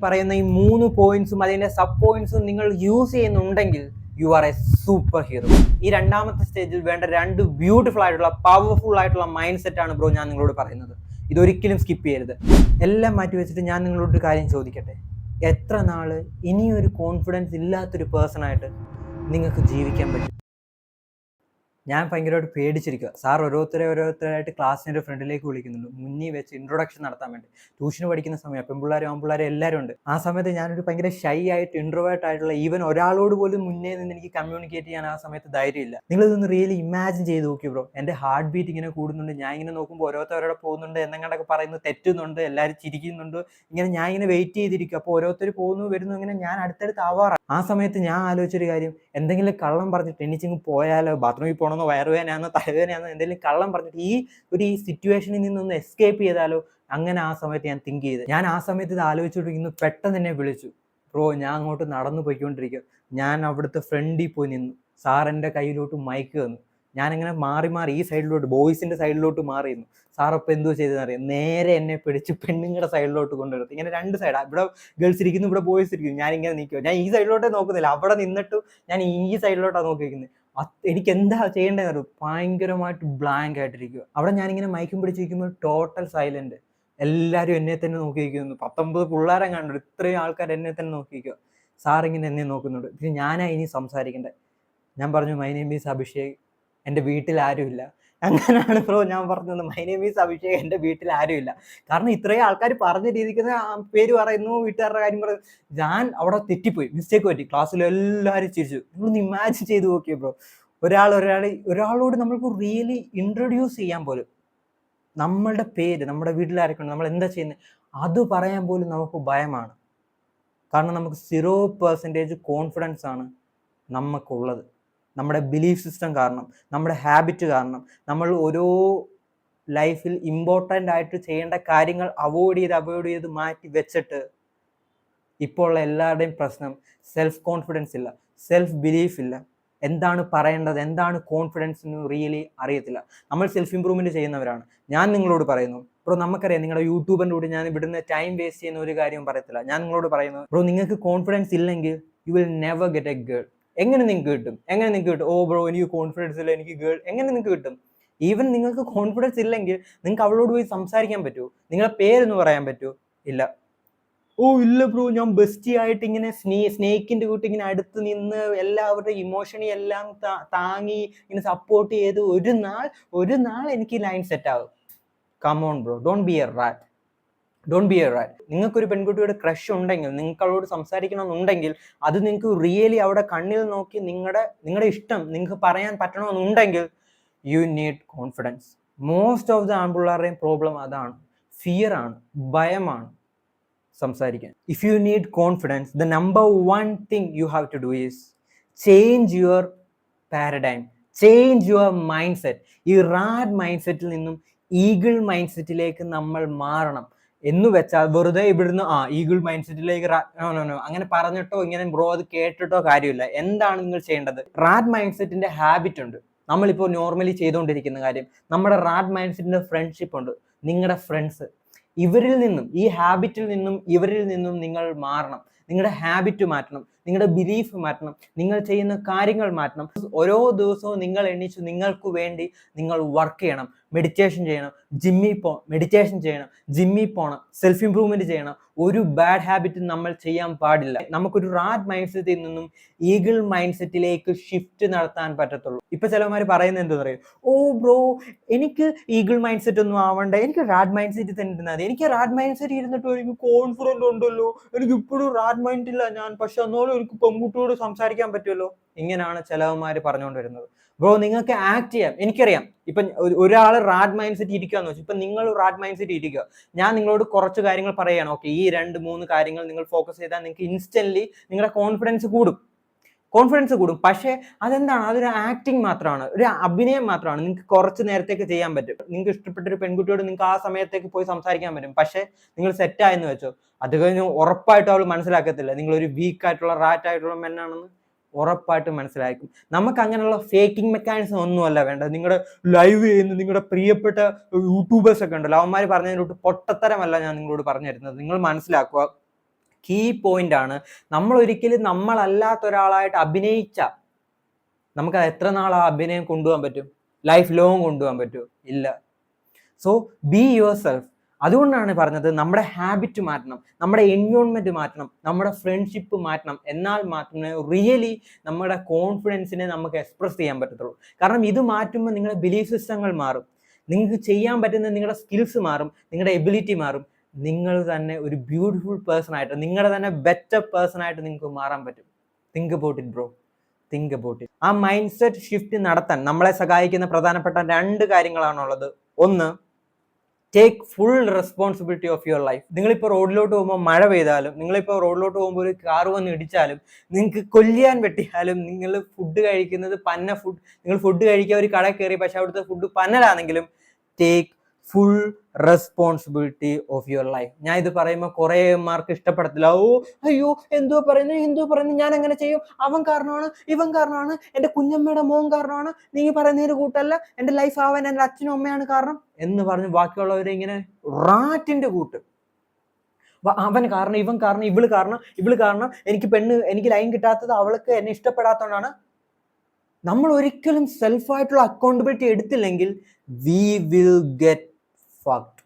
പറയുന്ന ഈ 3 പോയിന്റ്സും അതിന്റെ സബ് പോയിന്റ്സും നിങ്ങൾ യൂസ് ചെയ്യുന്നുണ്ടെങ്കിൽ you are A super hero. ഈ രണ്ടാമത്തെ സ്റ്റേജിൽ വേണ്ട 2 ബ്യൂട്ടിഫുൾ ആയിട്ടുള്ള പവർഫുൾ ആയിട്ടുള്ള മൈൻഡ് സെറ്റ് ആണ് ബ്രോ ഞാൻ നിങ്ങളോട് പറയുന്നത്. ഇതൊരിക്കലും സ്കിപ്പ് ചെയ്യരുത്. എല്ലാം മാറ്റി വെച്ചിട്ട് ഞാൻ നിങ്ങളോട് ഒരു കാര്യം ചോദിക്കട്ടെ. എത്ര നാള് ഇനിയൊരു കോൺഫിഡൻസ് ഇല്ലാത്തൊരു പേഴ്സൺ ആയിട്ട് നിങ്ങൾക്ക് ജീവിക്കാൻ പറ്റും? ഞാൻ ഭയങ്കരമായിട്ട് പേടിച്ചിരിക്കുക. സാർ ഓരോരുത്തരായിട്ട് ക്ലാസ്സിൻ്റെ ഫ്രണ്ടിലേക്ക് വിളിക്കുന്നുണ്ട്, മുന്നിൽ വെച്ച് ഇൻട്രൊഡക്ഷൻ നടത്താൻ വേണ്ടി. ട്യൂഷന് പഠിക്കുന്ന സമയം പെൺപിള്ളേരും ആൺപിള്ളേരും എല്ലാവരും ഉണ്ട്. ആ സമയത്ത് ഞാനൊരു ഭയങ്കര ഷൈ ആയിട്ട് ഇൻട്രോവേർട്ട് ആയിട്ടുള്ള ഈവൻ ഒരാളോട് പോലും മുന്നേ നിന്ന് എനിക്ക് കമ്മ്യൂണിക്കേറ്റ് ചെയ്യാൻ ആ സമയത്ത് ധൈര്യമില്ല. നിങ്ങളിതൊന്ന് റിയലി ഇമാജിൻ ചെയ്ത് നോക്കി ബ്രോ. എൻ്റെ ഹാർട്ട് ബീറ്റ് ഇങ്ങനെ കൂടുന്നുണ്ട്, ഞാൻ ഇങ്ങനെ നോക്കുമ്പോൾ ഓരോരുത്തരോടെ പോകുന്നുണ്ട്, എന്നെങ്ങണ്ടൊക്കെ പറയുന്നത് തെറ്റുന്നുണ്ട്, എല്ലാവരും ചിരിക്കുന്നുണ്ട്. ഇങ്ങനെ ഞാൻ ഇങ്ങനെ വെയിറ്റ് ചെയ്തിരിക്കും. അപ്പോൾ ഓരോരുത്തർ പോകുന്നു വരുന്നു, ഇങ്ങനെ ഞാൻ അടുത്തടുത്ത് ആവാറാണ്. ആ സമയത്ത് ഞാൻ ആലോചിച്ചൊരു കാര്യം, എന്തെങ്കിലും കള്ളം പറഞ്ഞിട്ട് എണ്ണിച്ചിങ്ങ് പോയാലോ, ബാത്റൂമിൽ പോകണമെന്നോ വയറുവേനാന്നോ തലവേദനയാന്നോ എന്തെങ്കിലും കള്ളം പറഞ്ഞിട്ട് ഈ സിറ്റുവേഷനിൽ നിന്നൊന്ന് എസ്കേപ്പ് ചെയ്താലോ, അങ്ങനെ ആ സമയത്ത് ഞാൻ തിങ്ക് ചെയ്ത്. ഞാൻ ആ സമയത്ത് ഇത് ആലോചിച്ചുകൊണ്ടിരിക്കുന്നു. പെട്ടെന്ന് എന്നെ വിളിച്ചു. ബ്രോ ഞാൻ അങ്ങോട്ട് നടന്നു പോയിക്കൊണ്ടിരിക്കുക. ഞാൻ അവിടുത്തെ ഫ്രണ്ടിൽ പോയി നിന്നു. സാർ എൻ്റെ കയ്യിലോട്ട് മൈക്ക് തന്നു. ഞാനിങ്ങനെ മാറി ഈ സൈഡിലോട്ട് ബോയ്സിൻ്റെ സൈഡിലോട്ട് മാറി നിന്നു. സാർ അപ്പം എന്തോ ചെയ്തെന്നറിയാം, നേരെ എന്നെ പിടിച്ച് പെണ്ണുങ്ങളുടെ സൈഡിലോട്ട് കൊണ്ടുവരുത്തി. ഇങ്ങനെ 2 സൈഡാണ്, ഇവിടെ ഗേൾസ് ഇരിക്കുന്നു, ഇവിടെ ബോയ്സ് ഇരിക്കുന്നു. ഞാനിങ്ങനെ നിൽക്കുക. ഞാൻ ഈ സൈഡിലോട്ടേ നോക്കുന്നില്ല, അവിടെ നിന്നിട്ട് ഞാൻ ഈ സൈഡിലോട്ടാണ് നോക്കിയിരിക്കുന്നത്. എനിക്ക് എന്താ ചെയ്യേണ്ടതെന്ന് അറിയും, ഭയങ്കരമായിട്ട് ബ്ലാങ്ക് ആയിട്ടിരിക്കുക. അവിടെ ഞാനിങ്ങനെ മൈക്കും പിടിച്ചിരിക്കുമ്പോൾ ടോട്ടൽ സൈലന്റ്. എല്ലാവരും എന്നെ തന്നെ നോക്കിയിരിക്കുന്നു. 19 പിള്ളേരെ കണ്ടു, ഇത്രയും ആൾക്കാർ എന്നെ തന്നെ നോക്കിയിരിക്കുക. സാറിങ്ങനെ എന്നെ നോക്കുന്നുണ്ട്. പിന്നെ ഞാനാ ഇനി സംസാരിക്കണ്ടേ. ഞാൻ പറഞ്ഞു, മൈ നെയിം ഈസ് അഭിഷേക്, എൻ്റെ വീട്ടിൽ ആരുമില്ല. അങ്ങനെയാണ് ബ്രോ ഞാൻ പറഞ്ഞത്, മൈ നെയിം ഈസ് അഭിഷേക്, എൻ്റെ വീട്ടിൽ ആരുമില്ല. കാരണം ഇത്രയും ആൾക്കാർ പറഞ്ഞ രീതിക്ക് പേര് പറയുന്നു, വീട്ടുകാരുടെ കാര്യം പറയുന്നു. ഞാൻ അവിടെ തെറ്റിപ്പോയി, മിസ്റ്റേക്ക് പറ്റി. ക്ലാസ്സിൽ എല്ലാവരും ചിരിച്ചു. നിങ്ങളൊന്ന് ഇമാജിൻ ചെയ്ത് നോക്കിയോ ബ്രോ, ഒരാളോട് നമ്മൾക്ക് റിയലി ഇൻട്രൊഡ്യൂസ് ചെയ്യാൻ പോലും, നമ്മളുടെ പേര്, നമ്മുടെ വീട്ടിലാരൊക്കെ, നമ്മൾ എന്താ ചെയ്യുന്നത്, അത് പറയാൻ പോലും നമുക്ക് ഭയമാണ്. കാരണം നമുക്ക് 0% കോൺഫിഡൻസ് ആണ് നമുക്കുള്ളത്. നമ്മുടെ ബിലീഫ് സിസ്റ്റം കാരണം, നമ്മുടെ ഹാബിറ്റ് കാരണം, നമ്മൾ ഓരോ ലൈഫിൽ ഇമ്പോർട്ടൻ്റ് ആയിട്ട് ചെയ്യേണ്ട കാര്യങ്ങൾ അവോയ്ഡ് ചെയ്ത് മാറ്റി വെച്ചിട്ട് ഇപ്പോൾ ഉള്ള എല്ലാവരുടെയും പ്രശ്നം സെൽഫ് കോൺഫിഡൻസ് ഇല്ല, സെൽഫ് ബിലീഫ് ഇല്ല. എന്താണ് പറയേണ്ടത്, എന്താണ് കോൺഫിഡൻസ് എന്ന് റിയലി അറിയത്തില്ല. നമ്മൾ സെൽഫ് ഇമ്പ്രൂവ്മെൻറ്റ് ചെയ്യുന്നവരാണ്. ഞാൻ നിങ്ങളോട് പറയുന്നു ബ്രോ, നമുക്കറിയാം നിങ്ങളുടെ യൂട്യൂബിൻ്റെ കൂടെ ഞാൻ ഇവിടുന്ന് ടൈം വേസ്റ്റ് ചെയ്യുന്ന ഒരു കാര്യവും പറയത്തില്ല. ഞാൻ നിങ്ങളോട് പറയുന്നു ബ്രോ, നിങ്ങൾക്ക് കോൺഫിഡൻസ് ഇല്ലെങ്കിൽ you will never get A girl. എങ്ങനെ നിങ്ങൾക്ക് കിട്ടും? ഓ ബ്രോ എനിക്ക് കോൺഫിഡൻസ് ഇല്ല, എനിക്ക് ഗേൾ എങ്ങനെ നിങ്ങൾക്ക് കിട്ടും? ഈവൻ നിങ്ങൾക്ക് കോൺഫിഡൻസ് ഇല്ലെങ്കിൽ നിങ്ങൾക്ക് അവളോട് പോയി സംസാരിക്കാൻ പറ്റുമോ? നിങ്ങളുടെ പേരൊന്ന് പറയാൻ പറ്റുമോ? ഇല്ല. ഓ ഇല്ല ബ്രോ, ഞാൻ ബെസ്റ്റി ആയിട്ട് ഇങ്ങനെ സ്നേക്കിന്റെ കൂട്ടി ഇങ്ങനെ അടുത്ത് നിന്ന് എല്ലാവരുടെ ഇമോഷണി എല്ലാം താങ്ങി ഇങ്ങനെ സപ്പോർട്ട് ചെയ്ത് ഒരു നാൾ എനിക്ക് ലൈൻ സെറ്റ് ആവും. Come on bro, don't be a rat. നിങ്ങൾക്കൊരു പെൺകുട്ടിയുടെ ക്രഷ് ഉണ്ടെങ്കിൽ, നിങ്ങൾക്ക് അവളോട് സംസാരിക്കണമെന്നുണ്ടെങ്കിൽ, അത് നിങ്ങൾക്ക് റിയലി അവിടെ കണ്ണിൽ നോക്കി നിങ്ങളുടെ ഇഷ്ടം നിങ്ങൾക്ക് പറയാൻ പറ്റണമെന്നുണ്ടെങ്കിൽ you need confidence. Most of the ആൺപിള്ളേരുടെയും പ്രോബ്ലം അതാണ്, ഫിയർ ആണ്, ഭയമാണ് സംസാരിക്കാൻ. If you need confidence, the number 1 thing you have to do is change your paradigm, change your mindset. ഈ റാഡ് മൈൻഡ് സെറ്റിൽ നിന്നും ഈഗിൾ മൈൻഡ് സെറ്റിലേക്ക് നമ്മൾ മാറണം. എന്ന് വെച്ചാൽ വെറുതെ ഇവിടുന്ന് ഈഗിൾ മൈൻഡ് സെറ്റിലേക്ക് അങ്ങനെ പറഞ്ഞിട്ടോ ഇങ്ങനെ ബ്രോ അത് കേട്ടിട്ടോ കാര്യമില്ല. എന്താണ് നിങ്ങൾ ചെയ്യേണ്ടത്? റാഡ് മൈൻഡ് സെറ്റിന്റെ ഹാബിറ്റ് ഉണ്ട്. നമ്മളിപ്പോൾ നോർമലി ചെയ്തുകൊണ്ടിരിക്കുന്ന കാര്യം, നമ്മുടെ റാഡ് മൈൻഡ് സെറ്റിന്റെ ഫ്രണ്ട്ഷിപ്പ് ഉണ്ട്. നിങ്ങളുടെ ഫ്രണ്ട്സ്, ഇവരിൽ നിന്നും, ഈ ഹാബിറ്റിൽ നിന്നും ഇവരിൽ നിന്നും നിങ്ങൾ മാറണം. നിങ്ങളുടെ ഹാബിറ്റ് മാറ്റണം, നിങ്ങളുടെ ബിലീഫ് മാറ്റണം, നിങ്ങൾ ചെയ്യുന്ന കാര്യങ്ങൾ മാറ്റണം. ഓരോ ദിവസവും നിങ്ങൾ എണീച്ചു നിങ്ങൾക്ക് വേണ്ടി നിങ്ങൾ വർക്ക് ചെയ്യണം, മെഡിറ്റേഷൻ ചെയ്യണം, ജിമ്മിൽ പോകണം, സെൽഫ് ഇംപ്രൂവ്മെന്റ് ചെയ്യണം. ഒരു ബാഡ് ഹാബിറ്റ് നമ്മൾ ചെയ്യാൻ പാടില്ല. നമുക്കൊരു റാഡ് മൈൻഡ് സെറ്റിൽ നിന്നും ഈഗിൾ മൈൻഡ് സെറ്റിലേക്ക് ഷിഫ്റ്റ് നടത്താൻ പറ്റത്തുള്ളൂ. ഇപ്പൊ ചിലവന്മാർ പറയുന്നത് എന്താ പറയുക, ഓ ബ്രോ എനിക്ക് ഈഗിൾ മൈൻഡ് സെറ്റ് ഒന്നും ആവണ്ട, എനിക്ക് റാഡ് മൈൻഡ് സെറ്റ് തന്നെ ഇരുന്നാൽ മതി. എനിക്ക് റാഡ് മൈൻഡ് സെറ്റ് ഇരുന്നിട്ട് എനിക്ക് കോൺഫിഡൻസ് ഉണ്ടല്ലോ, എനിക്ക് ഇപ്പോഴും റാഡ് മൈൻഡ് ഇല്ല ഞാൻ, പക്ഷെ എന്നാലും എനിക്ക് പെൺകുട്ടിയോട് സംസാരിക്കാൻ പറ്റുമല്ലോ. ഇങ്ങനെയാണ് ചിലവന്മാർ പറഞ്ഞുകൊണ്ട് വരുന്നത്. ബ്രോ നിങ്ങൾക്ക് ആക്ട് ചെയ്യാം. എനിക്കറിയാം, ഇപ്പൊ ഒരാൾ റാഡ് മൈൻഡ് സെറ്റ് ഇരിക്കുകയെന്ന് വെച്ചാൽ, ഇപ്പൊ നിങ്ങൾ റാഡ് മൈൻഡ് സെറ്റ് ഇരിക്കുക, ഞാൻ നിങ്ങളോട് കുറച്ച് കാര്യങ്ങൾ പറയുകയാണ്. ഓക്കെ, ഈ 2-3 കാര്യങ്ങൾ നിങ്ങൾ ഫോക്കസ് ചെയ്താൽ നിങ്ങൾക്ക് ഇൻസ്റ്റന്റ്ലി നിങ്ങളുടെ കോൺഫിഡൻസ് കൂടും. പക്ഷേ അതെന്താണ്, അതൊരു ആക്ടിങ് മാത്രമാണ്, ഒരു അഭിനയം മാത്രമാണ്. നിങ്ങൾക്ക് കുറച്ച് നേരത്തേക്ക് ചെയ്യാൻ പറ്റും. നിങ്ങൾക്ക് ഇഷ്ടപ്പെട്ട ഒരു പെൺകുട്ടിയോട് നിങ്ങൾക്ക് ആ സമയത്തേക്ക് പോയി സംസാരിക്കാൻ പറ്റും. പക്ഷേ നിങ്ങൾ സെറ്റായെന്ന് വെച്ചോ, അത് കഴിഞ്ഞ് ഉറപ്പായിട്ടും അവൾ മനസ്സിലാക്കത്തില്ല നിങ്ങളൊരു വീക്കായിട്ടുള്ള റാറ്റായിട്ടുള്ള മെന്നാണെന്ന്. ഉറപ്പായിട്ടും മനസ്സിലാക്കും. നമുക്ക് അങ്ങനെയുള്ള ഫേക്കിംഗ് മെക്കാനിസം ഒന്നുമല്ല വേണ്ടത്. നിങ്ങളുടെ ലൈവ് ചെയ്യുന്ന നിങ്ങളുടെ പ്രിയപ്പെട്ട യൂട്യൂബേഴ്സ് ഒക്കെ ഉണ്ടല്ലോ, അവന്മാർ പറഞ്ഞതിനോട്ട് പൊട്ടത്തരമല്ല ഞാൻ നിങ്ങളോട് പറഞ്ഞു തരുന്നത്. നിങ്ങൾ മനസ്സിലാക്കുക, കീ പോയിന്റ് ആണ്. നമ്മൾ ഒരിക്കലും നമ്മളല്ലാത്ത ഒരാളായിട്ട് അഭിനയിച്ച നമുക്ക് എത്ര നാൾ ആ അഭിനയം കൊണ്ടുപോകാൻ പറ്റും? ലൈഫ് ലോങ് കൊണ്ടുപോകാൻ പറ്റുമോ? ഇല്ല. So be your self. അതുകൊണ്ടാണ് പറഞ്ഞത് നമ്മുടെ ഹാബിറ്റ് മാറ്റണം, നമ്മുടെ എൻവയോൺമെന്റ് മാറ്റണം, നമ്മുടെ ഫ്രണ്ട്ഷിപ്പ് മാറ്റണം. എന്നാൽ മാത്രമേ റിയലി നമ്മുടെ കോൺഫിഡൻസിനെ നമുക്ക് എക്സ്പ്രസ് ചെയ്യാൻ പറ്റത്തുള്ളൂ. കാരണം ഇത് മാറ്റുമ്പോൾ നിങ്ങളുടെ ബിലീഫ് സിസ്റ്റങ്ങൾ മാറും, നിങ്ങൾക്ക് ചെയ്യാൻ പറ്റുന്ന നിങ്ങളുടെ സ്കിൽസ് മാറും, നിങ്ങളുടെ എബിലിറ്റി മാറും. നിങ്ങൾ തന്നെ ഒരു ബ്യൂട്ടിഫുൾ പേഴ്സൺ ആയിട്ട്, നിങ്ങളുടെ തന്നെ ബെറ്റർ പേഴ്സൺ ആയിട്ട് നിങ്ങൾക്ക് മാറാൻ പറ്റും. Think about it bro, think about it. ആ മൈൻഡ് സെറ്റ് ഷിഫ്റ്റ് നടത്താൻ നമ്മളെ സഹായിക്കുന്ന പ്രധാനപ്പെട്ട 2 കാര്യങ്ങളാണുള്ളത്. ഒന്ന്, take full responsibility of your life. നിങ്ങളിപ്പോൾ റോഡിലോട്ട് പോകുമ്പോൾ മഴ പെയ്താലും, നിങ്ങളിപ്പോൾ റോഡിലോട്ട് പോകുമ്പോൾ ഒരു കാർ വന്ന് ഇടിച്ചാലും, നിങ്ങൾക്ക് കൊല്ലാൻ പറ്റിയാലും, നിങ്ങൾ ഫുഡ് കഴിക്കുന്നത് പന്ന ഫുഡ്, നിങ്ങൾ ഫുഡ് കഴിക്കാൻ ഒരു കട കയറി പക്ഷെ അവിടുത്തെ ഫുഡ് പന്നലാണെങ്കിലും, take full responsibility of your life. ഞാൻ ഇത് പറയുമ്പോൾ കുറേ മാർക്ക് ഇഷ്ടപ്പെടത്തില്ല. ഓ അയ്യോ എന്തോ പറയുന്നു, ഞാൻ എങ്ങനെ ചെയ്യും, അവൻ കാരണമാണ്, ഇവൻ കാരണമാണ്, എൻ്റെ കുഞ്ഞമ്മയുടെ മോൻ കാരണമാണ്, നീ പറയുന്നതിന് കൂട്ടല്ല, എൻ്റെ ലൈഫ് ആവാൻ എൻ്റെ അച്ഛനും അമ്മയാണ് കാരണം എന്ന് പറഞ്ഞ് ബാക്കിയുള്ളവരെ ഇങ്ങനെ റാറ്റിന്റെ കൂട്ട്. അവൻ കാരണം, ഇവൻ കാരണം, ഇവള് കാരണം, എനിക്ക് ലൈൻ കിട്ടാത്തത് അവൾക്ക് എന്നെ ഇഷ്ടപ്പെടാത്തതുകൊണ്ടാണ്. നമ്മൾ ഒരിക്കലും സെൽഫായിട്ടുള്ള അക്കൗണ്ടബിലിറ്റി എടുത്തില്ലെങ്കിൽ we will get fucked.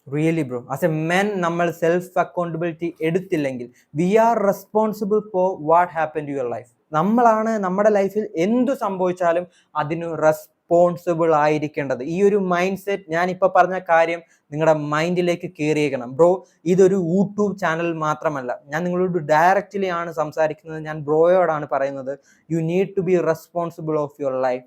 Really bro, as a men നമ്മൾ സെൽഫ് അക്കൗണ്ടബിലിറ്റി എടുത്തില്ലെങ്കിൽ we are responsible for what happen to your life. നമ്മളാണ് നമ്മുടെ ലൈഫിൽ എന്തു സംഭവിച്ചാലും അതിന് റെസ്പോൺസിബിൾ ആയിരിക്കേണ്ടത്. ഈ ഒരു മൈൻഡ് സെറ്റ്, ഞാനിപ്പോൾ പറഞ്ഞ കാര്യം നിങ്ങളുടെ മൈൻഡിലേക്ക് കയറിയേക്കണം ബ്രോ. ഇതൊരു യൂട്യൂബ് ചാനൽ മാത്രമല്ല, ഞാൻ നിങ്ങളോട് ഡയറക്റ്റ്ലി ആണ് സംസാരിക്കുന്നത്. ഞാൻ ബ്രോയോടാണ് പറയുന്നത്, you need to be responsible of your life.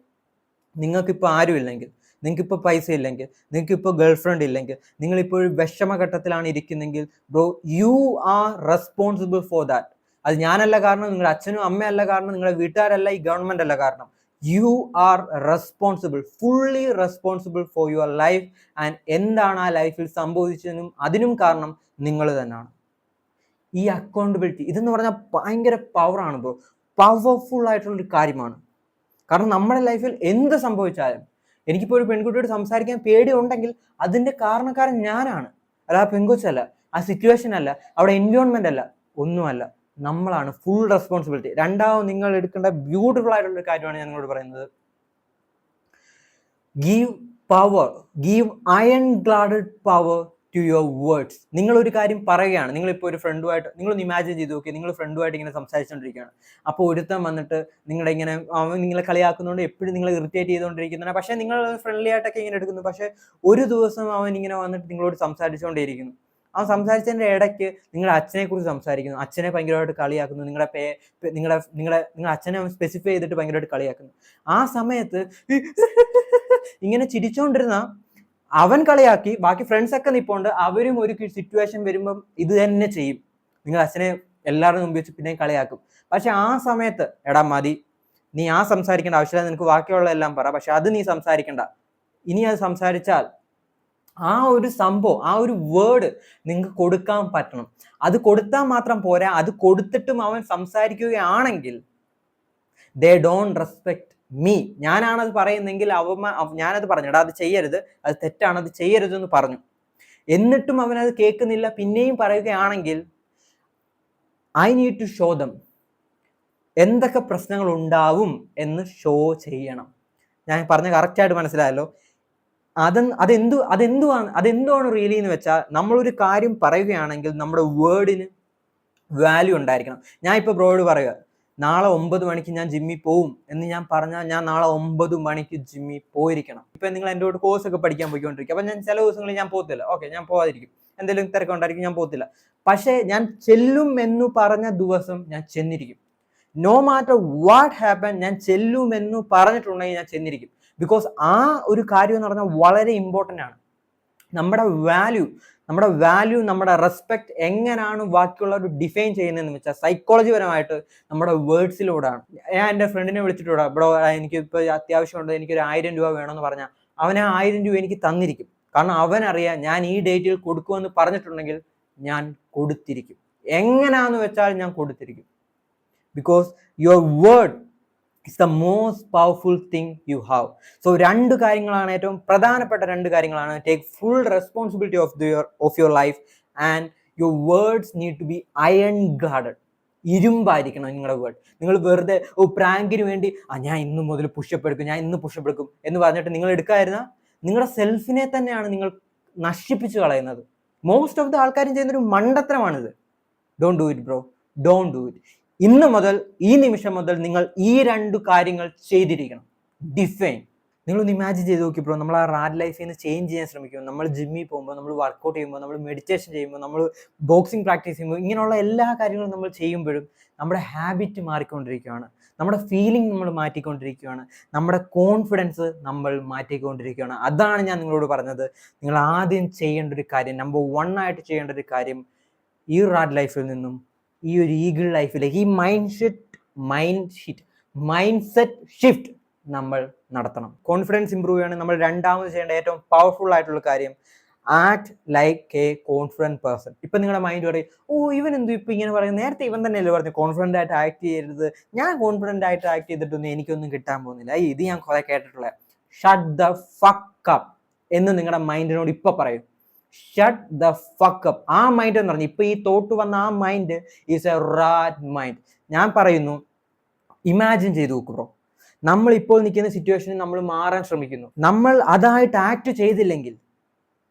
നിങ്ങൾക്കിപ്പോൾ ആരും ഇല്ലെങ്കിൽ, നിങ്ങൾക്കിപ്പോൾ പൈസ ഇല്ലെങ്കിൽ, നിങ്ങൾക്കിപ്പോൾ ഗേൾ ഫ്രണ്ട് ഇല്ലെങ്കിൽ, നിങ്ങളിപ്പോൾ ഒരു വിഷമഘട്ടത്തിലാണ് ഇരിക്കുന്നെങ്കിൽ bro, you are responsible for that. അത് ഞാനല്ല കാരണം, നിങ്ങളുടെ അച്ഛനും അമ്മയല്ല കാരണം, നിങ്ങളുടെ വീട്ടുകാരല്ല, ഈ ഗവൺമെന്റ് അല്ല കാരണം. U are responsible, fully responsible for your life. And എന്താണ് ആ ലൈഫിൽ സംഭവിച്ചതിനും അതിനും കാരണം നിങ്ങൾ തന്നെയാണ്. ഈ അക്കൗണ്ടബിലിറ്റി ഇതെന്ന് പറഞ്ഞാൽ ഭയങ്കര പവറാണ് ബ്രോ, പവർഫുൾ ആയിട്ടുള്ളൊരു കാര്യമാണ്. കാരണം നമ്മുടെ ലൈഫിൽ എന്ത് സംഭവിച്ചാലും, എനിക്കിപ്പോൾ ഒരു പെൺകുട്ടിയോട് സംസാരിക്കാൻ പേടിയുണ്ടെങ്കിൽ അതിൻ്റെ കാരണക്കാരൻ ഞാനാണ്, അല്ല ആ പെൺകൊച്ചല്ല, ആ സിറ്റുവേഷൻ അല്ല, അവിടെ എൻവയോൺമെന്റ് അല്ല, ഒന്നുമല്ല, നമ്മളാണ്. Full responsibility. രണ്ടാമത് നിങ്ങൾ എടുക്കേണ്ട ബ്യൂട്ടിഫുൾ ആയിട്ടുള്ള കാര്യമാണ് ഞാൻ നിങ്ങളോട് പറയുന്നത്. Give iron guarded power to your words. നിങ്ങളൊരു കാര്യം പറയുകയാണ്, നിങ്ങളിപ്പോൾ ഒരു ഫ്രണ്ടുമായിട്ട്, നിങ്ങളൊന്ന് ഇമാജിൻ ചെയ്ത് നോക്കി, നിങ്ങൾ ഫ്രണ്ടുമായിട്ട് ഇങ്ങനെ സംസാരിച്ചുകൊണ്ടിരിക്കുകയാണ്. അപ്പോൾ ഒരുത്തൻ വന്നിട്ട് ഇങ്ങനെ അവൻ നിങ്ങളെ കളിയാക്കുന്നുണ്ട്, എപ്പോഴും നിങ്ങൾ ഇറിറ്റേറ്റ് ചെയ്തുകൊണ്ടിരിക്കുന്നതാണ്. പക്ഷേ നിങ്ങൾ ഫ്രണ്ട്ലി ആയിട്ടൊക്കെ ഇങ്ങനെ എടുക്കുന്നു. പക്ഷേ ഒരു ദിവസം അവൻ ഇങ്ങനെ വന്നിട്ട് നിങ്ങളോട് സംസാരിച്ചുകൊണ്ടേയിരിക്കുന്നു. അവൻ സംസാരിച്ചതിൻ്റെ ഇടയ്ക്ക് നിങ്ങളുടെ അച്ഛനെ കുറിച്ച് സംസാരിക്കുന്നു, അച്ഛനെ ഭയങ്കരമായിട്ട് കളിയാക്കുന്നു, നിങ്ങളുടെ അച്ഛനെ സ്പെസിഫൈ ചെയ്തിട്ട് ഭയങ്കരമായിട്ട് കളിയാക്കുന്നു. ആ സമയത്ത് ഇങ്ങനെ ചിരിച്ചുകൊണ്ടിരുന്ന അവൻ കളിയാക്കി, ബാക്കി ഫ്രണ്ട്സ് ഒക്കെ നിൽപ്പുണ്ട്, അവരും ഒരു സിറ്റുവേഷൻ വരുമ്പം ഇത് തന്നെ ചെയ്യും. നിങ്ങൾ അച്ഛനെ എല്ലാവരും മുമ്പ് വെച്ച് പിന്നെ കളിയാക്കും. പക്ഷെ ആ സമയത്ത് എടാ മതി, നീ ആ സംസാരിക്കേണ്ട ആവശ്യമില്ല, നിനക്ക് ബാക്കിയുള്ള എല്ലാം പറ, പക്ഷെ അത് നീ സംസാരിക്കണ്ട. ഇനി അത് സംസാരിച്ചാൽ ആ ഒരു സംഭവം, ആ ഒരു വേർഡ് നിങ്ങൾക്ക് കൊടുക്കാൻ പറ്റണം. അത് കൊടുത്താൽ മാത്രം പോരാ, അത് കൊടുത്തിട്ടും അവൻ സംസാരിക്കുകയാണെങ്കിൽ ദേ ഡോണ്ട് റെസ്പെക്ട് മീ. ഞാനാണത് പറയുന്നെങ്കിൽ ഞാനത് പറഞ്ഞു, എടാ അത് ചെയ്യരുത്, അത് തെറ്റാണ്, അത് ചെയ്യരുത് എന്ന് പറഞ്ഞു. എന്നിട്ടും അവനത് കേൾക്കുന്നില്ല, പിന്നെയും പറയുകയാണെങ്കിൽ I need to show them. എന്തൊക്കെ പ്രശ്നങ്ങൾ ഉണ്ടാവും എന്ന് ഷോ ചെയ്യണം. ഞാൻ പറഞ്ഞ കറക്റ്റായിട്ട് മനസ്സിലായല്ലോ. അതെന്തുവാണ് റിയലി എന്ന് വെച്ചാൽ, നമ്മളൊരു കാര്യം പറയുകയാണെങ്കിൽ നമ്മുടെ വേർഡിന് വാല്യൂ ഉണ്ടായിരിക്കണം. ഞാൻ ഇപ്പോൾ ബ്രോയോട് പറയുക, നാളെ 9 മണിക്ക് ഞാൻ ജിമ്മിൽ പോവും എന്ന് ഞാൻ പറഞ്ഞാൽ ഞാൻ നാളെ 9 മണിക്ക് ജിമ്മിൽ പോയിരിക്കണം. ഇപ്പം നിങ്ങൾ എൻ്റെ കൂടെ കോഴ്സ് ഒക്കെ പഠിക്കാൻ പോയിക്കൊണ്ടിരിക്കും, അപ്പം ഞാൻ ചില ദിവസങ്ങളിൽ ഞാൻ പോകത്തില്ല, ഓക്കെ ഞാൻ പോകാതിരിക്കും, എന്തെങ്കിലും തിരക്കുണ്ടായിരിക്കും, ഞാൻ പോകത്തില്ല. പക്ഷേ ഞാൻ ചെല്ലും എന്ന് പറഞ്ഞ ദിവസം ഞാൻ ചെന്നിരിക്കും. നോ മാറ്റർ വാട്ട് ഹാപ്പൻ, ഞാൻ ചെല്ലും എന്ന് പറഞ്ഞിട്ടുണ്ടെങ്കിൽ ഞാൻ ചെന്നിരിക്കും. ബിക്കോസ് ആ ഒരു കാര്യം എന്ന് പറഞ്ഞാൽ വളരെ ഇമ്പോർട്ടൻ്റ് ആണ്. നമ്മുടെ വാല്യൂ, നമ്മുടെ റെസ്പെക്ട് എങ്ങനെയാണ് ബാക്കിയുള്ളവർ ഡിഫൈൻ ചെയ്യുന്നതെന്ന് വെച്ചാൽ സൈക്കോളജി പരമായിട്ട് നമ്മുടെ വേർഡ്സിലൂടെയാണ്. ഞാൻ എൻ്റെ ഫ്രണ്ടിനെ വിളിച്ചിട്ടുണ്ട്, ബ്രോ എനിക്കിപ്പോൾ അത്യാവശ്യമുണ്ട്, എനിക്കൊരു 1000 രൂപ വേണമെന്ന് പറഞ്ഞാൽ അവൻ ആ 1000 രൂപ എനിക്ക് തന്നിരിക്കും. കാരണം അവനറിയാം ഞാൻ ഈ ഡേറ്റിൽ കൊടുക്കുമെന്ന് പറഞ്ഞിട്ടുണ്ടെങ്കിൽ ഞാൻ കൊടുത്തിരിക്കും. എങ്ങനെയാണെന്ന് വെച്ചാൽ ഞാൻ കൊടുത്തിരിക്കും. Because your word it's the most powerful thing you have. So 2 കാര്യങ്ങളാണ്, ഏറ്റവും പ്രധാനപ്പെട്ട 2 കാര്യങ്ങളാണ്. Take full responsibility of your life and your words need to be iron guarded. ഇരുമ്പായിരിക്കണം നിങ്ങളുടെ വേർഡ്. നിങ്ങൾ വെറുതെ പ്രാങ്കിന് വേണ്ടി ഞാൻ ഇന്ന് മുതൽ പുഷപ്പ് എടുക്കും, ഞാൻ ഇന്ന് പുഷപ്പ് എടുക്കും എന്ന് പറഞ്ഞിട്ട് നിങ്ങൾ എടുക്കാതിരുന്ന നിങ്ങളുടെ സെൽഫിനെ തന്നെയാണ് നിങ്ങൾ നശിപ്പിച്ചു കളയുന്നത്. മോസ്റ്റ് ഓഫ് ദ ആൾക്കാരും ചെയ്യുന്നൊരു മണ്ടത്തരമാണിത്. Don't do it bro, don't do it. ഇന്ന് മുതൽ, ഈ നിമിഷം മുതൽ നിങ്ങൾ ഈ 2 കാര്യങ്ങൾ ചെയ്തിരിക്കണം. ഡിഫൈൻ. നിങ്ങളൊന്ന് ഇമാജിൻ ചെയ്ത് നോക്കി ബ്രോ, നമ്മൾ ആ റാറ്റ് ലൈഫിൽ നിന്ന് ചേഞ്ച് ചെയ്യാൻ ശ്രമിക്കുമ്പോൾ, നമ്മൾ ജിമ്മിൽ പോകുമ്പോൾ, നമ്മൾ വർക്കൗട്ട് ചെയ്യുമ്പോൾ, നമ്മൾ മെഡിറ്റേഷൻ ചെയ്യുമ്പോൾ, നമ്മൾ ബോക്സിംഗ് പ്രാക്ടീസ് ചെയ്യുമ്പോൾ, ഇങ്ങനെയുള്ള എല്ലാ കാര്യങ്ങളും നമ്മൾ ചെയ്യുമ്പോഴും നമ്മുടെ ഹാബിറ്റ് മാറിക്കൊണ്ടിരിക്കുകയാണ്, നമ്മുടെ ഫീലിംഗ് നമ്മൾ മാറ്റിക്കൊണ്ടിരിക്കുകയാണ്, നമ്മുടെ കോൺഫിഡൻസ് നമ്മൾ മാറ്റിക്കൊണ്ടിരിക്കുകയാണ്. അതാണ് ഞാൻ നിങ്ങളോട് പറഞ്ഞത്. നിങ്ങൾ ആദ്യം ചെയ്യേണ്ട ഒരു കാര്യം, നമ്പർ 1 ആയിട്ട് ചെയ്യേണ്ട ഒരു കാര്യം, ഈ റാറ്റ് ലൈഫിൽ നിന്നും ഈ ഒരു ഈഗിൾ ലൈഫിലേക്ക് ഈ മൈൻഡ് സെറ്റ് ഷിഫ്റ്റ് നമ്മൾ നടത്തണം. കോൺഫിഡൻസ് ഇമ്പ്രൂവ് ചെയ്യണം. നമ്മൾ രണ്ടാമത് ചെയ്യേണ്ട ഏറ്റവും പവർഫുൾ ആയിട്ടുള്ള കാര്യം, act like A confident person. ഇപ്പം നിങ്ങളുടെ മൈൻഡ് പറയും, ഇവൻ എന്തു ഇപ്പം ഇങ്ങനെ പറയും, നേരത്തെ ഇവൻ തന്നെയല്ലേ പറഞ്ഞു കോൺഫിഡൻ്റ് ആയിട്ട് ആക്ട് ചെയ്യരുത്, ഞാൻ കോൺഫിഡൻ്റ് ആയിട്ട് ആക്ട് ചെയ്തിട്ടൊന്നും എനിക്കൊന്നും കിട്ടാൻ പോകുന്നില്ല, ഇത് ഞാൻ കുറെ കേട്ടിട്ടുള്ള. ഷട്ട് ദ ഫക്ക് അപ്പ് എന്ന് നിങ്ങളുടെ മൈൻഡിനോട് ഇപ്പം പറയും. Shut the fuck up. ആ മൈൻഡ് എന്ന് പറഞ്ഞു, ഇപ്പൊ ഈ തോട്ട് വന്ന ആ mind is A rat mind. ഞാൻ പറയുന്നു, ഇമാജിൻ ചെയ്ത് നോക്കൂ ബ്രോ, നമ്മൾ ഇപ്പോൾ നിൽക്കുന്ന സിറ്റുവേഷനിൽ നമ്മൾ മാറാൻ ശ്രമിക്കുന്നു. നമ്മൾ അതായിട്ട് ആക്ട് ചെയ്തില്ലെങ്കിൽ,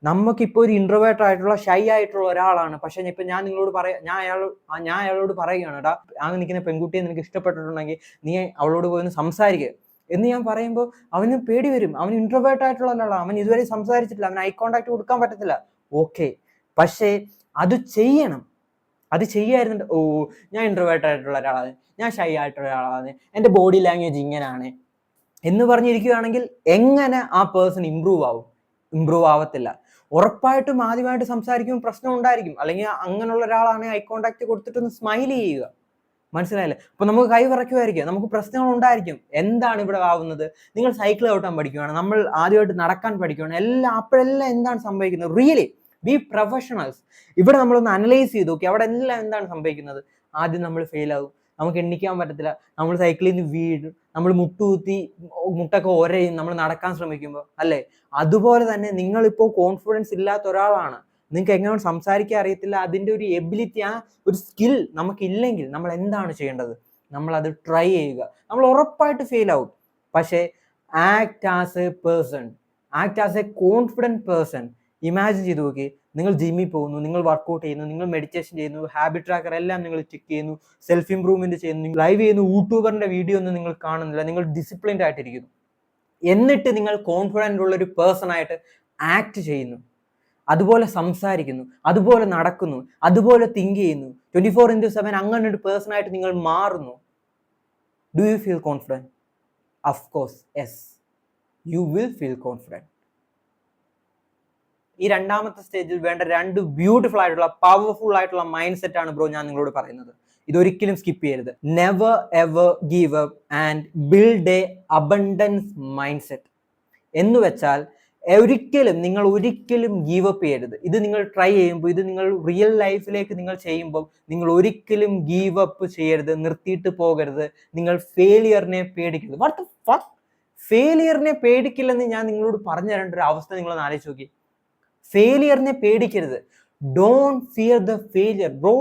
നമുക്കിപ്പോൾ ഒരു ഇൻട്രോവേർട്ട് ആയിട്ടുള്ള ഷൈ ആയിട്ടുള്ള ഒരാളാണ്, പക്ഷെ ഇപ്പൊ ഞാൻ നിങ്ങളോട് ഞാൻ അയാളോട് പറയുകയാണ്, എടാ ആ നിൽക്കുന്ന പെൺകുട്ടിയെ നിനക്ക് ഇഷ്ടപ്പെട്ടിട്ടുണ്ടെങ്കിൽ നീ അവളോട് പോയി സംസാരിക്കുക എന്ന് ഞാൻ പറയുമ്പോൾ അവന് പേടി വരും. അവൻ ഇൻട്രോവേർട്ട് ആയിട്ടുള്ള ഒരാളാണ്, അവൻ ഇതുവരെ സംസാരിച്ചിട്ടില്ല, അവന് ഐ കോണ്ടാക്ട് കൊടുക്കാൻ പറ്റത്തില്ല. ഓക്കെ, പക്ഷേ അത് ചെയ്യണം. അത് ചെയ്യായിരുന്നുണ്ട്, ഞാൻ ഇൻട്രോവേർട്ട് ആയിട്ടുള്ള ഒരാളാണ്, ഞാൻ ഷൈ ആയിട്ടുള്ള ഒരാളാണ്, എൻ്റെ ബോഡി ലാംഗ്വേജ് ഇങ്ങനെയാണ് എന്ന് പറഞ്ഞിരിക്കുകയാണെങ്കിൽ എങ്ങനെ ആ പേഴ്സൺ ഇമ്പ്രൂവ് ആവത്തില്ല. ഉറപ്പായിട്ടും ആദ്യമായിട്ട് സംസാരിക്കുമ്പോൾ പ്രശ്നം ഉണ്ടായിരിക്കും. അല്ലെങ്കിൽ അങ്ങനെയുള്ള ഒരാളാണെങ്കിൽ ഐ കോണ്ടാക്ട് കൊടുത്തിട്ടൊന്ന് സ്മൈൽ ചെയ്യുക. മനസ്സിലായില്ലേ? അപ്പൊ നമുക്ക് കൈ വിറയ്ക്കുമായിരിക്കും, നമുക്ക് പ്രശ്നങ്ങൾ ഉണ്ടായിരിക്കും. എന്താണ് ഇവിടെ ആവുന്നത്? നിങ്ങൾ സൈക്കിൾ ചവിട്ടാൻ പഠിക്കുകയാണ്, നമ്മൾ ആദ്യമായിട്ട് നടക്കാൻ പഠിക്കുകയാണ്, അപ്പോഴെല്ലാം എന്താണ് സംഭവിക്കുന്നത്? Really B professionals. ഇവിടെ നമ്മളൊന്ന് അനലൈസ് ചെയ്ത് നോക്കി, അവിടെ എല്ലാം എന്താണ് സംഭവിക്കുന്നത്? ആദ്യം നമ്മൾ ഫെയിൽ ആകും, നമുക്ക് എണ്ണിക്കാൻ പറ്റത്തില്ല, നമ്മൾ സൈക്കിളിൽ നിന്ന് വീഴും, നമ്മൾ മുട്ടൊക്കെ ഒരയും, നമ്മൾ നടക്കാൻ ശ്രമിക്കുമ്പോൾ, അല്ലേ? അതുപോലെ തന്നെ നിങ്ങളിപ്പോൾ കോൺഫിഡൻസ് ഇല്ലാത്ത ഒരാളാണ്, നിങ്ങൾക്ക് എങ്ങനെ സംസാരിക്കാൻ അറിയത്തില്ല, അതിൻ്റെ ഒരു എബിലിറ്റി, ആ ഒരു സ്കിൽ നമുക്കില്ലെങ്കിൽ നമ്മൾ എന്താണ് ചെയ്യേണ്ടത്? നമ്മൾ അത് ട്രൈ ചെയ്യുക. നമ്മൾ ഉറപ്പായിട്ട് ഫെയിൽ ആവും, പക്ഷേ act as A person, act as A confident person. Imagine ചെയ്ത് നോക്കി, നിങ്ങൾ ജിമ്മിൽ പോകുന്നു, നിങ്ങൾ വർക്കൗട്ട് ചെയ്യുന്നു, നിങ്ങൾ മെഡിറ്റേഷൻ ചെയ്യുന്നു, ഹാബിറ്റ് ട്രാക്കർ എല്ലാം നിങ്ങൾ ചെക്ക് ചെയ്യുന്നു, സെൽഫ് ഇംപ്രൂവ്മെന്റ് ചെയ്യുന്നു, ലൈവ് ചെയ്യുന്നു, യൂട്യൂബറിന്റെ വീഡിയോ ഒന്നും നിങ്ങൾ കാണുന്നില്ല, നിങ്ങൾ ഡിസിപ്ലിൻഡ് ആയിട്ടിരിക്കുന്നു, എന്നിട്ട് നിങ്ങൾ കോൺഫിഡൻ്റ് ഉള്ള ഒരു പേഴ്സൺ ആയിട്ട് ആക്ട് ചെയ്യുന്നു, അതുപോലെ സംസാരിക്കുന്നു, അതുപോലെ നടക്കുന്നു, അതുപോലെ തിങ്ക് ചെയ്യുന്നു, 24/7 അങ്ങനെ ഒരു പേഴ്സൺ ആയിട്ട് നിങ്ങൾ മാറുന്നു. Do you feel confident? Of course yes, you will feel confident. ഈ രണ്ടാമത്തെ സ്റ്റേജിൽ വേണ്ട 2 ബ്യൂട്ടിഫുൾ ആയിട്ടുള്ള പവർഫുൾ ആയിട്ടുള്ള മൈൻഡ് സെറ്റ് ആണ് ബ്രോ ഞാൻ നിങ്ങളോട് പറയുന്നത്. ഇതൊരിക്കലും സ്കിപ്പ് ചെയ്യരുത്. Never ever give up and build A abundance mind set. എന്ന് വെച്ചാൽ നിങ്ങൾ ഒരിക്കലും ഗീവ് അപ്പ് ചെയ്യരുത്. ഇത് നിങ്ങൾ ട്രൈ ചെയ്യുമ്പോൾ, ഇത് നിങ്ങൾ റിയൽ ലൈഫിലേക്ക് നിങ്ങൾ ചെയ്യുമ്പോൾ, നിങ്ങൾ ഒരിക്കലും ഗീവ് അപ്പ് ചെയ്യരുത്, നിർത്തിയിട്ട് പോകരുത്. നിങ്ങൾ ഫെയിലിയറിനെ പേടിക്കരുത്. What the fuck? ഫെയിലിയറിനെ പേടിക്കില്ലെന്ന് ഞാൻ നിങ്ങളോട് പറഞ്ഞു തരേണ്ട ഒരു അവസ്ഥ നിങ്ങളൊന്ന് ആലോചിച്ച് നോക്കി. ഫെയിലിയറിനെ പേടിക്കരുത്. Don't fear the failure bro.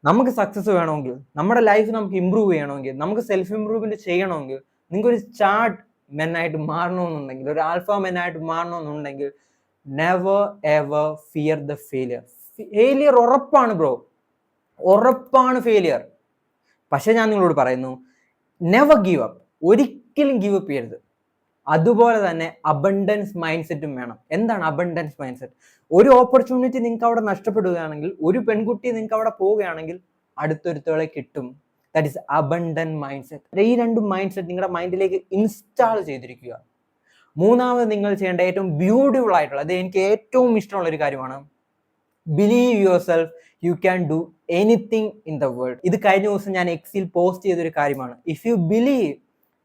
നമുക്ക് സക്സസ് വേണമെങ്കിൽ, നമ്മുടെ ലൈഫ് നമുക്ക് ഇമ്പ്രൂവ് ചെയ്യണമെങ്കിൽ, നമുക്ക് സെൽഫ് ഇംപ്രൂവ്മെന്റ് ചെയ്യണമെങ്കിൽ, നിങ്ങൾക്കൊരു സ്റ്റാർട്ട് മെന്നായിട്ട് മാറണമെന്നുണ്ടെങ്കിൽ, ഒരു ആൽഫ മെന്നായിട്ട് മാറണമെന്നുണ്ടെങ്കിൽ, never ever fear the failure. Failure ഉറപ്പാണ് ബ്രോ, ഉറപ്പാണ് ഫെയിലിയർ. പക്ഷെ ഞാൻ നിങ്ങളോട് പറയുന്നു, നെവർ ഗീവ് അപ്പ്. ഒരിക്കലും ഗീവ് അപ്പ് ചെയ്യരുത്. അതുപോലെ തന്നെ അബണ്ടൻസ് മൈൻഡ് സെറ്റും വേണം. എന്താണ് അബണ്ടൻസ് മൈൻഡ് സെറ്റ്? ഒരു ഓപ്പർച്യൂണിറ്റി നിങ്ങൾക്ക് അവിടെ നഷ്ടപ്പെടുകയാണെങ്കിൽ, ഒരു പെൺകുട്ടി നിങ്ങൾക്ക് അവിടെ പോവുകയാണെങ്കിൽ, അടുത്തൊരുത്തോളെ കിട്ടും. That is abundant mind set. ഈ 2 മൈൻഡ് സെറ്റ് നിങ്ങളുടെ മൈൻഡിലേക്ക് ഇൻസ്റ്റാൾ ചെയ്തിരിക്കുക. മൂന്നാമത് നിങ്ങൾ ചെയ്യേണ്ട ഏറ്റവും ബ്യൂട്ടിഫുൾ ആയിട്ടുള്ള, അത് എനിക്ക് ഏറ്റവും ഇഷ്ടമുള്ള ഒരു കാര്യമാണ്, believe your self, you can do anything in the world. ഇത് കഴിഞ്ഞ ദിവസം ഞാൻ എക്സിൽ പോസ്റ്റ് ചെയ്തൊരു കാര്യമാണ്. If you believe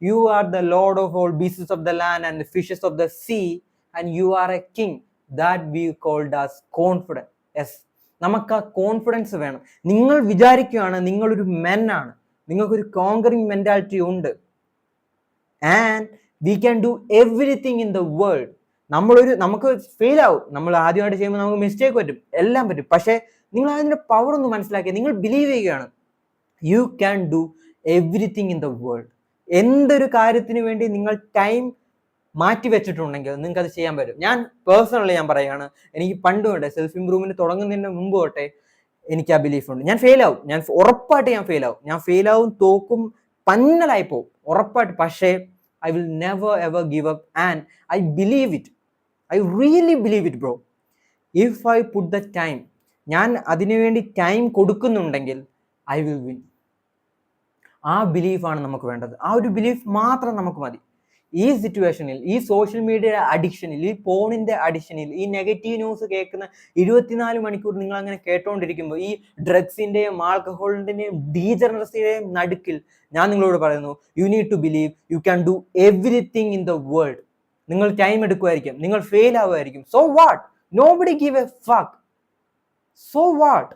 you are the lord of all beasts of the land and the fishes of the sea and you are a king, that we called as confident. Yes, നമുക്ക് ആ confidence വേണം. നിങ്ങൾ വിചാരിക്കുകയാണ് നിങ്ങളൊരു men ആണ്, നിങ്ങൾക്കൊരു കോങ്കറിങ് mentality ഉണ്ട്, and we can do everything in the world. നമുക്ക് ഫെയിൽ ആവും, നമ്മൾ ആദ്യമായിട്ട് ചെയ്യുമ്പോൾ നമുക്ക് മിസ്റ്റേക്ക് പറ്റും, എല്ലാം പറ്റും, പക്ഷേ നിങ്ങൾ അതിൻ്റെ പവർ ഒന്ന് മനസ്സിലാക്കി നിങ്ങൾ ബിലീവ് ചെയ്യുകയാണ്. U can do everything in the world. എന്തൊരു കാര്യത്തിന് വേണ്ടി നിങ്ങൾ ടൈം മാറ്റി വെച്ചിട്ടുണ്ടെങ്കിൽ നിങ്ങൾക്ക് അത് ചെയ്യാൻ പറ്റും. ഞാൻ പേഴ്സണലി ഞാൻ പറയുകയാണ്, എനിക്ക് പണ്ട് തൊട്ടേ സെൽഫ് ഇംപ്രൂവ്മെന്റ് തുടങ്ങുന്നതിന് മുമ്പ് തൊട്ടേ എനിക്ക് ആ ബിലീഫ് ഉണ്ട്. ഞാൻ ഫെയിൽ ആവും, ഉറപ്പായിട്ട് ഞാൻ ഫെയിൽ ആവും, തോക്കും, പന്നലായി പോവും ഉറപ്പായിട്ട്. പക്ഷേ I will never ever give up and I believe it. I really believe it bro. If I put the time, ഞാൻ അതിനുവേണ്ടി ടൈം കൊടുക്കുന്നുണ്ടെങ്കിൽ ഐ വിൽ വിൻ. ആ ബിലീഫാണ് നമുക്ക് വേണ്ടത്. ആ ഒരു ബിലീഫ് മാത്രം നമുക്ക് മതി. ഈ സിറ്റുവേഷനിൽ, ഈ സോഷ്യൽ മീഡിയ അഡിക്ഷനിൽ, ഈ ഫോണിന്റെ അഡിക്ഷനിൽ, ഈ നെഗറ്റീവ് ന്യൂസ് കേൾക്കുന്ന 24 മണിക്കൂർ നിങ്ങൾ അങ്ങനെ കേട്ടോണ്ടിരിക്കുമ്പോൾ, ഈ ഡ്രഗ്സിന്റെയും ആൽക്കഹോളിന്റെയും ഡീജനറസിന്റെയും നടുക്കിൽ ഞാൻ നിങ്ങളോട് പറയുന്നു, you need to believe you can do everything in the world. നിങ്ങൾ ടൈം എടുക്കുമായിരിക്കും, നിങ്ങൾ ഫെയിൽ ആവുമായിരിക്കും, so what, nobody give a fuck, so what,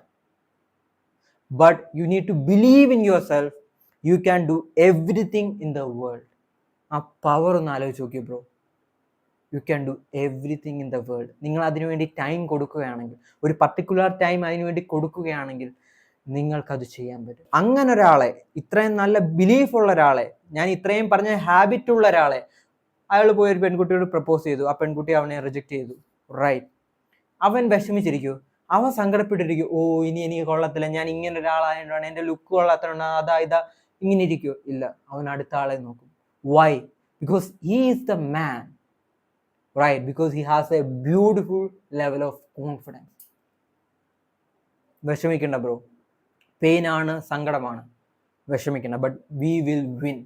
but you need to believe in yourself. You can do everything in the world. ആ power ഒന്ന് ആലോചിച്ച് നോക്കി bro. You can do everything in the world. നിങ്ങൾ അതിനുവേണ്ടി time കൊടുക്കുകയാണെങ്കിൽ, ഒരു particular time അതിനുവേണ്ടി കൊടുക്കുകയാണെങ്കിൽ നിങ്ങൾക്കത് ചെയ്യാൻ പറ്റും. അങ്ങനെ ഒരാളെ, ഇത്രയും നല്ല ബിലീഫ് ഉള്ള ഒരാളെ, ഞാൻ ഇത്രയും പറഞ്ഞ ഹാബിറ്റ് ഉള്ള ഒരാളെ, അയാൾ പോയി ഒരു പെൺകുട്ടിയോട് പ്രപ്പോസ് ചെയ്തു, ആ പെൺകുട്ടി അവനെ റിജക്റ്റ് ചെയ്തു, റൈറ്റ്? അവൻ വിഷമിച്ചിരിക്കൂ, അവൻ സങ്കടപ്പെട്ടിരിക്കും, ഓ ഇനി എനിക്ക് കൊള്ളത്തില്ല, ഞാൻ ഇങ്ങനെ ഒരാളായതുകൊണ്ടാണ്, എൻ്റെ ലുക്ക് കൊള്ളാത്തതുകൊണ്ട് അതാ ഇതാ ഇങ്ങനെ ഇരിക്കുമോ? ഇല്ല, അവൻ അടുത്ത ആളെ നോക്കും. Why? Because he is the man, right? Because he has a beautiful level of confidence. വിഷമിക്കണ്ട ബ്രോ, പെയിൻ ആണ്, സങ്കടമാണ്, വിഷമിക്കണ്ട, ബട്ട് we will win.